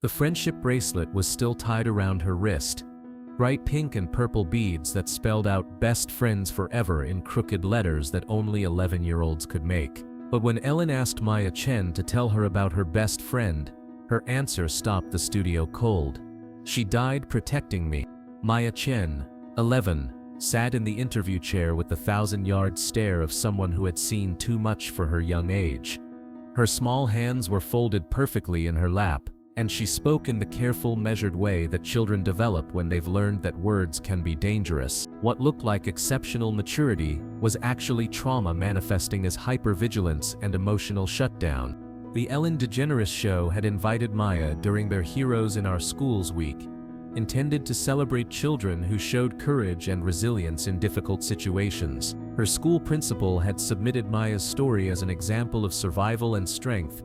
The friendship bracelet was still tied around her wrist, bright pink and purple beads that spelled out "best friends forever" in crooked letters that only 11-year-olds could make. But when Ellen asked Maya Chen to tell her about her best friend, her answer stopped the studio cold. "She died protecting me." Maya Chen, 11, sat in the interview chair with the 1,000-yard stare of someone who had seen too much for her young age. Her small hands were folded perfectly in her lap, and she spoke in the careful, measured way that children develop when they've learned that words can be dangerous. What looked like exceptional maturity was actually trauma manifesting as hypervigilance and emotional shutdown. The Ellen DeGeneres Show had invited Maya during their Heroes in Our Schools week, intended to celebrate children who showed courage and resilience in difficult situations. Her school principal had submitted Maya's story as an example of survival and strength,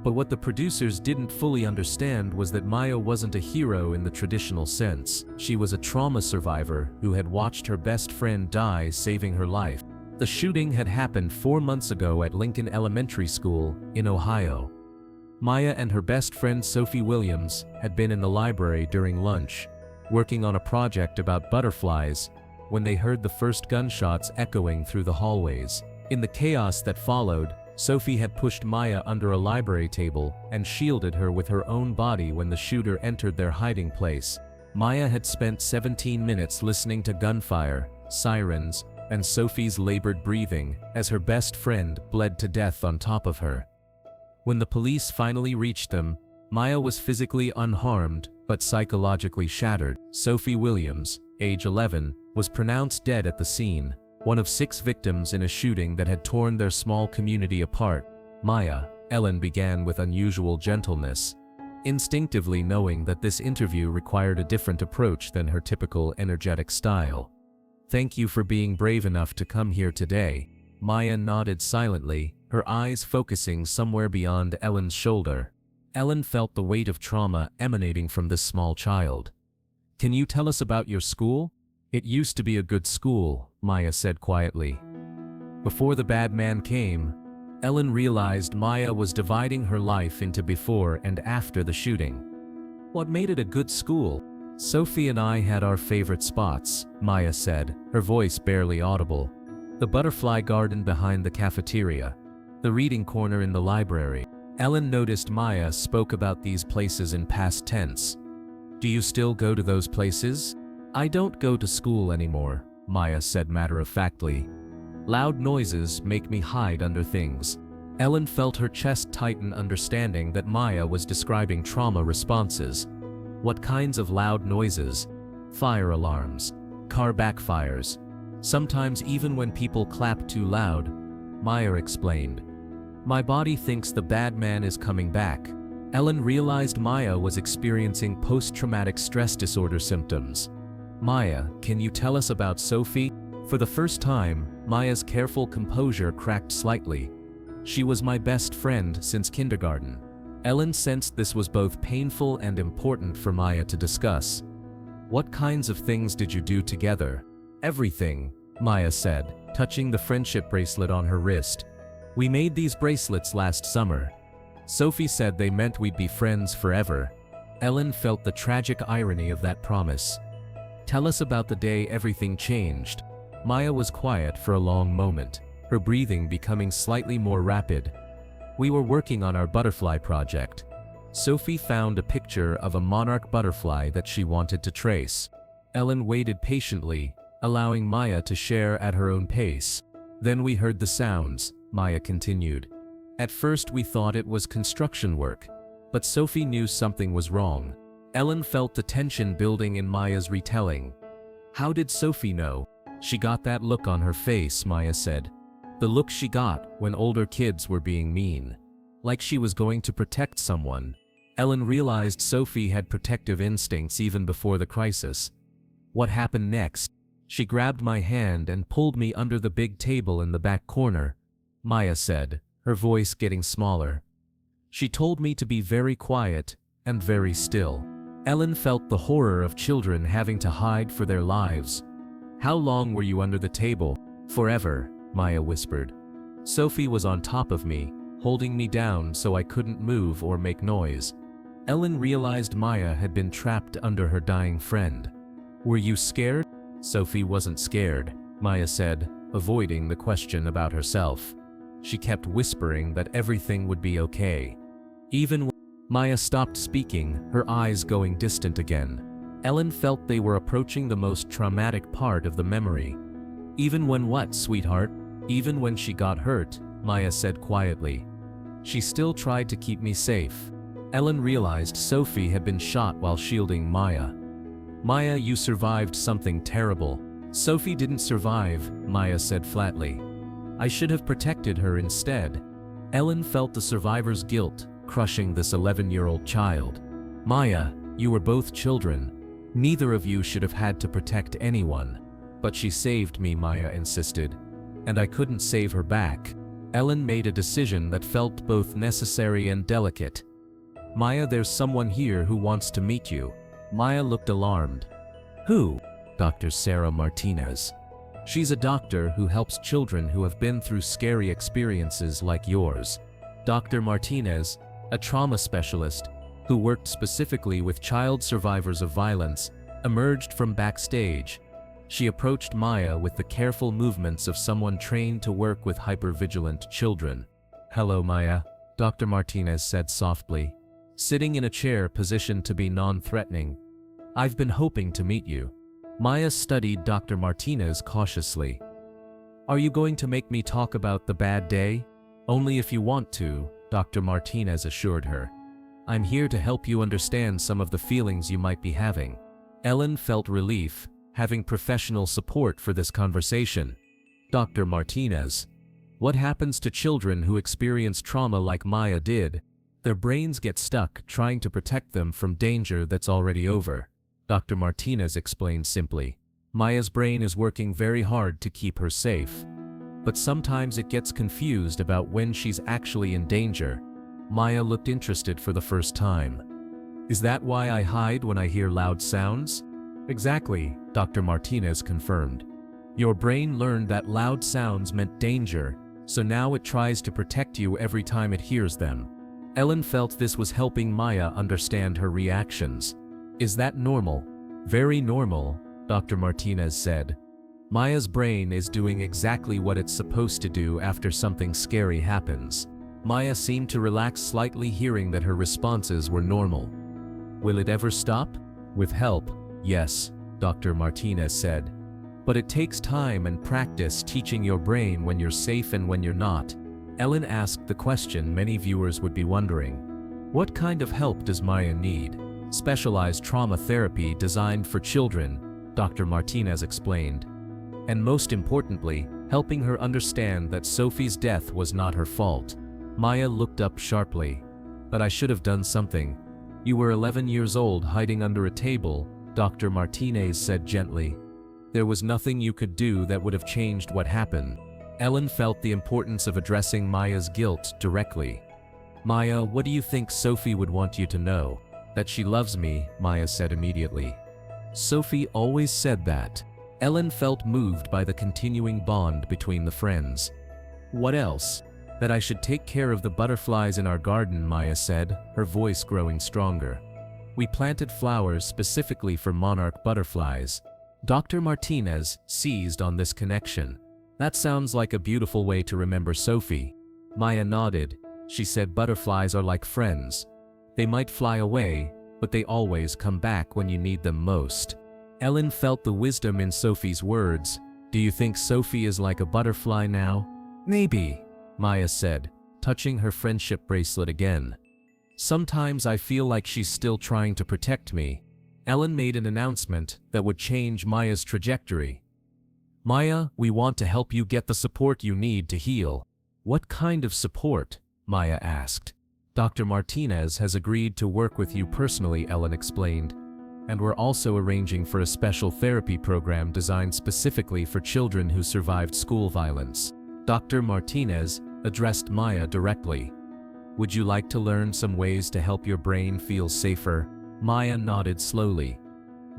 but what the producers didn't fully understand was that Maya wasn't a hero in the traditional sense. She was a trauma survivor who had watched her best friend die, saving her life. The shooting had happened 4 months ago at Lincoln Elementary School in Ohio. Maya and her best friend Sophie Williams had been in the library during lunch, working on a project about butterflies, when they heard the first gunshots echoing through the hallways. In the chaos that followed, Sophie had pushed Maya under a library table and shielded her with her own body when the shooter entered their hiding place. Maya had spent 17 minutes listening to gunfire, sirens, and Sophie's labored breathing as her best friend bled to death on top of her. When the police finally reached them, Maya was physically unharmed but psychologically shattered. Sophie Williams, age 11, was pronounced dead at the scene, one of 6 victims in a shooting that had torn their small community apart. "Maya," Ellen began with unusual gentleness, instinctively knowing that this interview required a different approach than her typical energetic style. "Thank you for being brave enough to come here today." Maya nodded silently, her eyes focusing somewhere beyond Ellen's shoulder. Ellen felt the weight of trauma emanating from this small child. "Can you tell us about your school?" "It used to be a good school," Maya said quietly. Before the bad man came, Ellen realized Maya was dividing her life into before and after the shooting. "What made it a good school?" "Sophie and I had our favorite spots," Maya said, her voice barely audible. "The butterfly garden behind the cafeteria, the reading corner in the library." Ellen noticed Maya spoke about these places in past tense. "Do you still go to those places?" "I don't go to school anymore," Maya said matter-of-factly. "Loud noises make me hide under things." Ellen felt her chest tighten, understanding that Maya was describing trauma responses. "What kinds of loud noises?" "Fire alarms, car backfires, sometimes even when people clap too loud," Maya explained. "My body thinks the bad man is coming back." Ellen realized Maya was experiencing post-traumatic stress disorder symptoms. "Maya, can you tell us about Sophie?" For the first time, Maya's careful composure cracked slightly. "She was my best friend since kindergarten." Ellen sensed this was both painful and important for Maya to discuss. "What kinds of things did you do together?" "Everything," Maya said, touching the friendship bracelet on her wrist. "We made these bracelets last summer. Sophie said they meant we'd be friends forever." Ellen felt the tragic irony of that promise. "Tell us about the day everything changed." Maya was quiet for a long moment, her breathing becoming slightly more rapid. "We were working on our butterfly project. Sophie found a picture of a monarch butterfly that she wanted to trace. Ellen waited patiently, allowing Maya to share at her own pace. Then we heard the sounds," Maya continued. "At first we thought it was construction work, but Sophie knew something was wrong." Ellen felt the tension building in Maya's retelling. "How did Sophie know?" "She got that look on her face," Maya said. "The look she got when older kids were being mean. Like she was going to protect someone." Ellen realized Sophie had protective instincts even before the crisis. "What happened next?" "She grabbed my hand and pulled me under the big table in the back corner," Maya said, her voice getting smaller. "She told me to be very quiet and very still." Ellen felt the horror of children having to hide for their lives. "How long were you under the table?" "Forever," Maya whispered. "Sophie was on top of me, holding me down so I couldn't move or make noise." Ellen realized Maya had been trapped under her dying friend. "Were you scared?" Sophie wasn't scared, Maya said, avoiding the question about herself. She kept whispering that everything would be okay. Even when Maya stopped speaking, her eyes going distant again. Ellen felt they were approaching the most traumatic part of the memory. "Even when what, sweetheart?" "Even when she got hurt," Maya said quietly. "She still tried to keep me safe." Ellen realized Sophie had been shot while shielding Maya. "Maya, you survived something terrible." "Sophie didn't survive," Maya said flatly. "I should have protected her instead." Ellen felt the survivor's guilt, crushing this 11-year-old child. "Maya, you were both children. Neither of you should have had to protect anyone." "But she saved me," Maya insisted. "And I couldn't save her back." Ellen made a decision that felt both necessary and delicate. "Maya, there's someone here who wants to meet you." Maya looked alarmed. "Who?" "Dr. Sarah Martinez. She's a doctor who helps children who have been through scary experiences like yours." Dr. Martinez, a trauma specialist who worked specifically with child survivors of violence, emerged from backstage. She approached Maya with the careful movements of someone trained to work with hypervigilant children. "Hello, Maya," Dr. Martinez said softly, sitting in a chair positioned to be non-threatening. "I've been hoping to meet you." Maya studied Dr. Martinez cautiously. "Are you going to make me talk about the bad day?" "Only if you want to," Dr. Martinez assured her. "I'm here to help you understand some of the feelings you might be having." Ellen felt relief, having professional support for this conversation. "Dr. Martinez, what happens to children who experience trauma like Maya did? Their brains get stuck trying to protect them from danger that's already over." Dr. Martinez explained simply. "Maya's brain is working very hard to keep her safe. But sometimes it gets confused about when she's actually in danger." Maya looked interested for the first time. "Is that why I hide when I hear loud sounds?" "Exactly," Dr. Martinez confirmed. "Your brain learned that loud sounds meant danger, so now it tries to protect you every time it hears them." Ellen felt this was helping Maya understand her reactions. "Is that normal?" "Very normal," Dr. Martinez said. "Maya's brain is doing exactly what it's supposed to do after something scary happens." Maya seemed to relax slightly, hearing that her responses were normal. "Will it ever stop?" "With help, yes," Dr. Martinez said. "But it takes time and practice teaching your brain when you're safe and when you're not." Ellen asked the question many viewers would be wondering. What kind of help does Maya need? "Specialized trauma therapy designed for children," Dr. Martinez explained. "And most importantly, helping her understand that Sophie's death was not her fault." Maya looked up sharply. "But I should have done something." "You were 11 years old hiding under a table," Dr. Martinez said gently. "There was nothing you could do that would have changed what happened." Ellen felt the importance of addressing Maya's guilt directly. "Maya, what do you think Sophie would want you to know?" "That she loves me," Maya said immediately. "Sophie always said that." Ellen felt moved by the continuing bond between the friends. "What else?" "That I should take care of the butterflies in our garden," Maya said, her voice growing stronger. "We planted flowers specifically for monarch butterflies." Dr. Martinez seized on this connection. "That sounds like a beautiful way to remember Sophie." Maya nodded. She said butterflies are like friends. They might fly away, but they always come back when you need them most. Ellen felt the wisdom in Sophie's words. "Do you think Sophie is like a butterfly now?" "Maybe," Maya said, touching her friendship bracelet again. "Sometimes I feel like she's still trying to protect me." Ellen made an announcement that would change Maya's trajectory. "Maya, we want to help you get the support you need to heal." "What kind of support?" Maya asked. "Dr. Martinez has agreed to work with you personally," Ellen explained. "And we're also arranging for a special therapy program designed specifically for children who survived school violence." Dr. Martinez addressed Maya directly. "Would you like to learn some ways to help your brain feel safer?" Maya nodded slowly.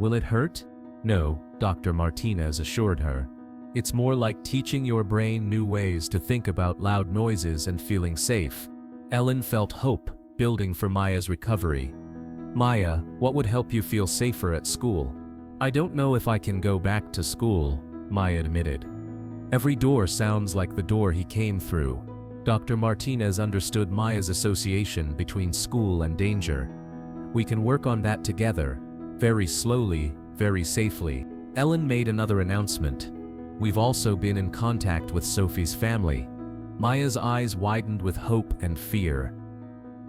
"Will it hurt?" "No," Dr. Martinez assured her. "It's more like teaching your brain new ways to think about loud noises and feeling safe." Ellen felt hope building for Maya's recovery. Maya, what would help you feel safer at school? I don't know if I can go back to school, Maya admitted. Every door sounds like the door he came through. Dr. Martinez understood Maya's association between school and danger. We can work on that together, very slowly, very safely. Ellen made another announcement. We've also been in contact with Sophie's family. Maya's eyes widened with hope and fear.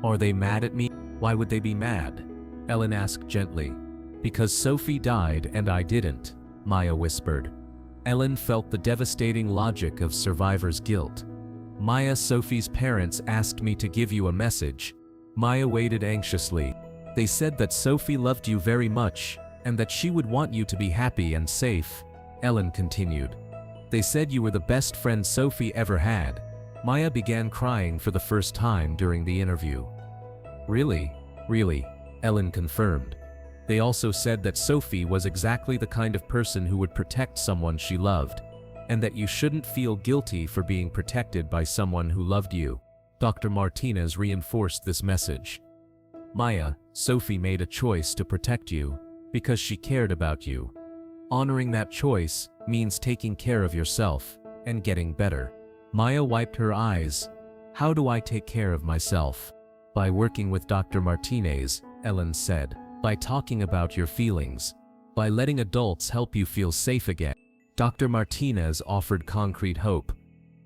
Are they mad at me? Why would they be mad? Ellen asked gently. Because Sophie died and I didn't, Maya whispered. Ellen felt the devastating logic of survivor's guilt. Maya, Sophie's parents asked me to give you a message. Maya waited anxiously. They said that Sophie loved you very much, and that she would want you to be happy and safe, Ellen continued. They said you were the best friend Sophie ever had. Maya began crying for the first time during the interview. Really, Ellen confirmed. They also said that Sophie was exactly the kind of person who would protect someone she loved, and that you shouldn't feel guilty for being protected by someone who loved you. Dr. Martinez reinforced this message. Maya, Sophie made a choice to protect you because she cared about you. Honoring that choice means taking care of yourself and getting better. Maya wiped her eyes. How do I take care of myself? By working with Dr. Martinez, Ellen said. By talking about your feelings. By letting adults help you feel safe again. Dr. Martinez offered concrete hope.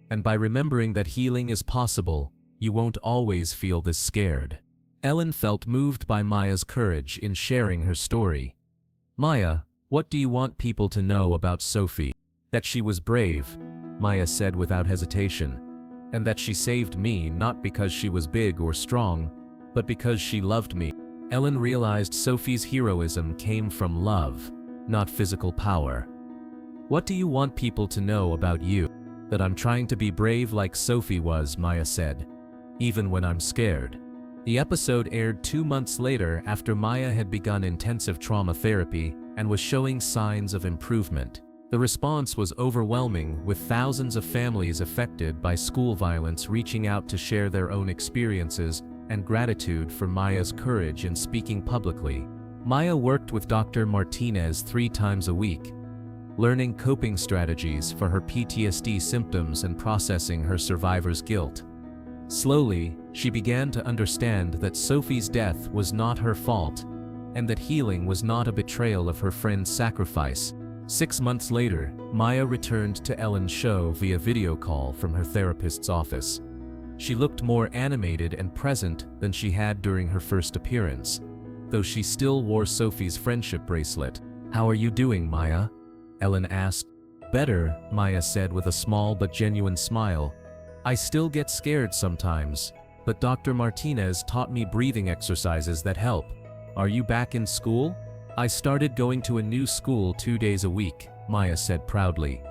And by remembering that healing is possible, you won't always feel this scared. Ellen felt moved by Maya's courage in sharing her story. Maya, what do you want people to know about Sophie? That she was brave, Maya said without hesitation. And that she saved me not because she was big or strong, but because she loved me. Ellen realized Sophie's heroism came from love, not physical power. What do you want people to know about you? That I'm trying to be brave like Sophie was, Maya said. Even when I'm scared. The episode aired 2 months later after Maya had begun intensive trauma therapy and was showing signs of improvement. The response was overwhelming, with thousands of families affected by school violence reaching out to share their own experiences and gratitude for Maya's courage in speaking publicly. Maya worked with Dr. Martinez 3 times a week, learning coping strategies for her PTSD symptoms and processing her survivor's guilt. Slowly, she began to understand that Sophie's death was not her fault, and that healing was not a betrayal of her friend's sacrifice. 6 months later, Maya returned to Ellen's show via video call from her therapist's office. She looked more animated and present than she had during her first appearance, though she still wore Sophie's friendship bracelet. How are you doing, Maya? Ellen asked. Better, Maya said with a small but genuine smile. I still get scared sometimes, but Dr. Martinez taught me breathing exercises that help. Are you back in school? I started going to a new school 2 days a week, Maya said proudly.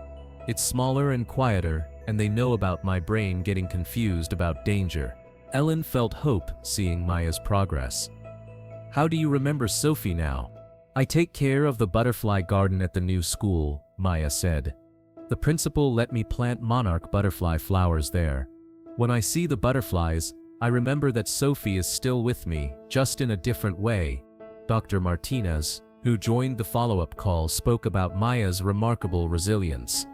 It's smaller and quieter, and they know about my brain getting confused about danger. Ellen felt hope seeing Maya's progress. How do you remember Sophie now? I take care of the butterfly garden at the new school, Maya said. The principal let me plant monarch butterfly flowers there. When I see the butterflies, I remember that Sophie is still with me, just in a different way. Dr. Martinez, who joined the follow-up call, spoke about Maya's remarkable resilience.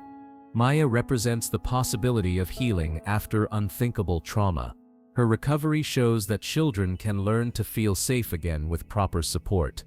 Maya represents the possibility of healing after unthinkable trauma. Her recovery shows that children can learn to feel safe again with proper support.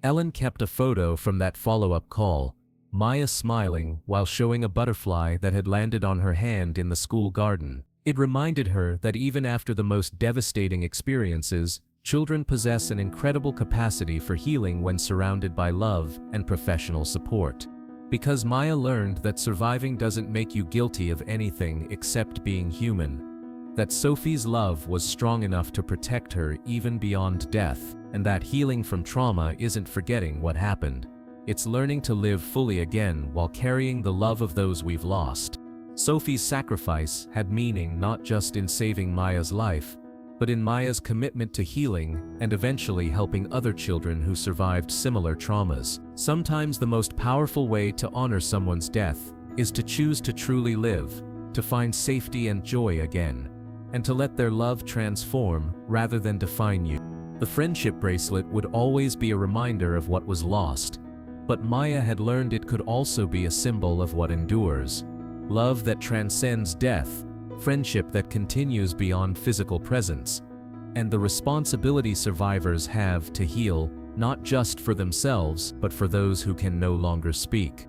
Ellen kept a photo from that follow-up call, Maya smiling while showing a butterfly that had landed on her hand in the school garden. It reminded her that even after the most devastating experiences, children possess an incredible capacity for healing when surrounded by love and professional support. Because Maya learned that surviving doesn't make you guilty of anything except being human, that Sophie's love was strong enough to protect her even beyond death, and that healing from trauma isn't forgetting what happened. It's learning to live fully again while carrying the love of those we've lost. Sophie's sacrifice had meaning not just in saving Maya's life, but in Maya's commitment to healing and eventually helping other children who survived similar traumas. Sometimes the most powerful way to honor someone's death is to choose to truly live, to find safety and joy again, and to let their love transform rather than define you. The friendship bracelet would always be a reminder of what was lost, but Maya had learned it could also be a symbol of what endures. Love that transcends death, friendship that continues beyond physical presence, and the responsibility survivors have to heal, not just for themselves, but for those who can no longer speak.